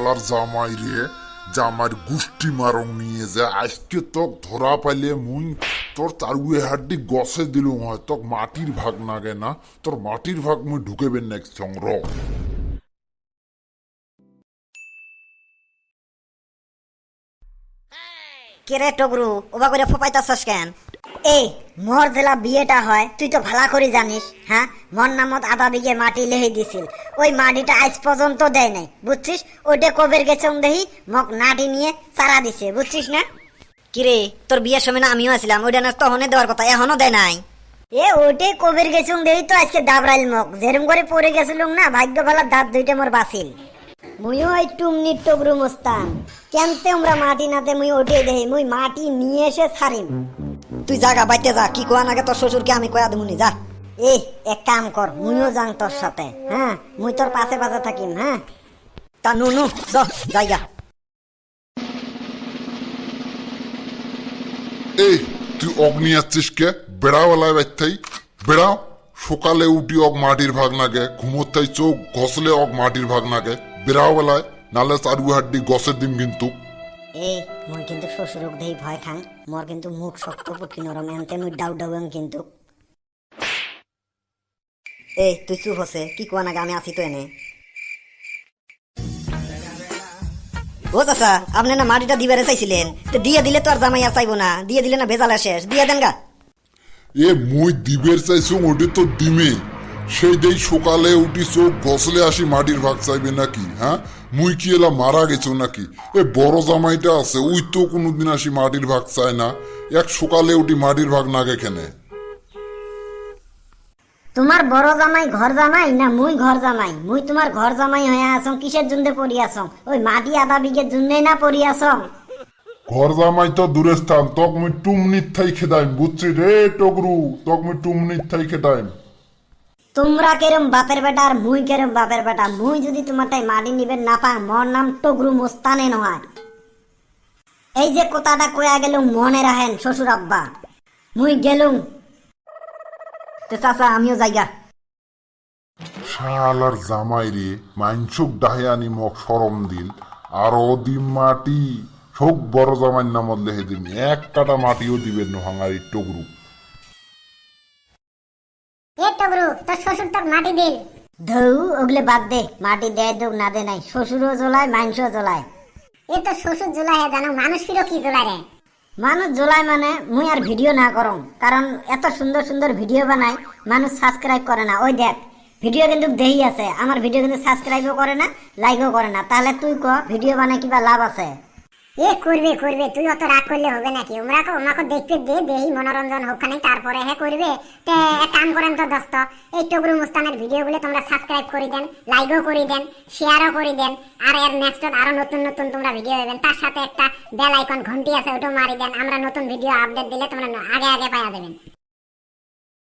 শালার জামাই রে, জামার গুষ্টি মারং নিয়ে যায় আজকে তক ধরা পাইলে মুই তোর চারুয়ে হাড্ডি গছে দিলুম হয় তক মাটির ভাগ নাগে না, তোর মাটির ভাগ মুই ঢুকেবেন নেক্সট সঙ্গ র। কেরে টগরু ওবা করে ফোপাইতাছস কেন? এই মোর জেলা বিয়েটা হয় তুই তো ভালো করে জানিস। হ্যাঁ, মোর নামত আধা বিঘে মাটি লেহে দিছিল, ওই মাটিটা আজ পর্যন্ত দেয় নাই, বুঝছিস? ওইটা কবের গেছং দেহি মক নাটি নিয়ে চারা দিছে, বুঝছিস না? কিরে তোর বিয়ের সময় না আমিও আছিলাম, ওইটা না তখনই দেওয়ার কথা, এখনো দেয় নাই। এ ওইটাই কবের গেছং দেহি তো আজকে দাবরাইল মক যেরম করে পড়ে গেছিলুম না, ভাগ্য ভালো দাঁত দুইটা মোর বাঁচিল। মুইও এই টুমনি টগরু মস্তান কেনতে আমরা মাটি নাতে মুই ওঠে দেহি, মুই মাটি নিয়ে এসে ছাড়িম। তুই জাগা বাইতে যা, কি কোয়া নাগে তোর শ্বশুরকে আমি কয়া দেবুনি, যা। এ এক কাম কর, মুইও যাং তোর সাথে। হ্যাঁ, মুই তোর পাশে পাশে থাকিম। হ্যাঁ তা নু নু জায়গা। এই তুই অগ্নি আসছিস কে? বেড়াওয়ালায় বাইথাই বেড়াও, সকালে উঠি অগ মাটির ভাগ নাগে, ঘুমোত্তাই চোখ ঘষলে অগ মাটির ভাগ নাগে, বেড়াওয়ালায় নালে চারুয়ে হাড্ডি গছের দিম কিন্তু। এই মুই কিন্তু শ্বশুরক দেই ভয় খাং, মোর কিন্তু মুখ শক্ত পুটকি নরম, এনতে মুই ডাউ ডাউং কিন্তু। এই তুই চুপ হসে, কি কোয়া নাগে আমি আছি তো এনে। ও চাচা, আপনি না মাটিটা দিবারে চাইছিলেন, তো দিয়ে দিলে তো আর জামাই আর চাইবো না, দিয়ে দিলে না ভেজালে শেষ, দিয়ে দেন গা। এ মুই দিবের চাইছুম ওটি তো ডিমে, সেই দেই সকালে উঠি চোখ ঘষলে আসি মাটির ভাগ চাইবে নাকি? হ্যাঁ, মুই কি এলা মারা গেছো নাকি? এ বড় জামাইটা আছে ওই তো কোনোদিন আসি মাটির ভাগ চায় না, এক সকালে উঠি মাটির ভাগ নাগে খেনে। তোমার বড় জামাই ঘর জামাই না মুই ঘর জামাই? মুই তোমার ঘর জামাই হয়ে আসং কিসের জন্য পড়ি আসং? ওই মাটি আধা বিঘের জন্যই না পড়ি আসং। ঘর জামাই তো দূরে স্থান, তক মুই টুমনির থাই খেদাইম, বুঝছি রে টগরু, তক মুই টুমনির থাই খেদাইম। তোমরা কেরম বাপের বেটা আর মুই কেরম বাপের বেটা, মুই যদি তোমারটাই মাটি নিবেন না পাং, মোর নাম টগরু মোস্তানে নয়। এই যে কথাটা কয়া গেলুম মনে রাখেন শ্বশুর আব্বা, মুই গেলুম। তো চাচা আমিও যাইগা। শালার জামাই রে, মাইনসুক ডাহে আনি মক সরম দিল, আরো দিম মাটি, সব বড় জামাইর নামত লেহে দিন, এক কাটা মাটিও দিবেন হাঙারি টগরু। এ টগরু, তোর শ্বশুর তোর মাটি দিল। ধৌ ওগুলো বাদ দে, মাটি দেয় দোক না দে নাই, শ্বশুরও জ্বলায় মাইনসও জ্বলায়। এ তোর শ্বশুর জোলাই জানো, মানুষ ফিরো কি জোলাই রে? মানুষ জ্বলায় মানে মুই আর ভিডিও না করম, কারণ এত সুন্দর সুন্দর ভিডিও বানাই, মানুষ সাবস্ক্রাইব করে না। ওই দেখ ভিডিও কিন্তু দেহি আছে, আমার ভিডিও কিন্তু সাবস্ক্রাইবও করে না, লাইকও করে না। তাহলে তুই ক ভিডিও বানাই কিবা লাভ আছে? এ করবে করবে, তুই অত রাগ করলে হবে নাকি? ওমাকে দেখতে দে, দেহি মনোরঞ্জন হোক খানি, তারপরে হে করবে। তে এক কাম করেন তো দোস্ত, এই টগরু মুস্তানের ভিডিওগুলো তোমরা সাবস্ক্রাইব করে দেন, লাইকও করে দেন, শেয়ারও করে দেন, আর এর নেক্সট আরো নতুন নতুন তোমরা ভিডিও পাবেন। তার সাথে একটা বেল আইকন ঘন্টি আছে, ওটাও মারি দেন, আমরা নতুন ভিডিও আপডেট দিলে তোমরা আগে আগে পাওয়া যাবেন।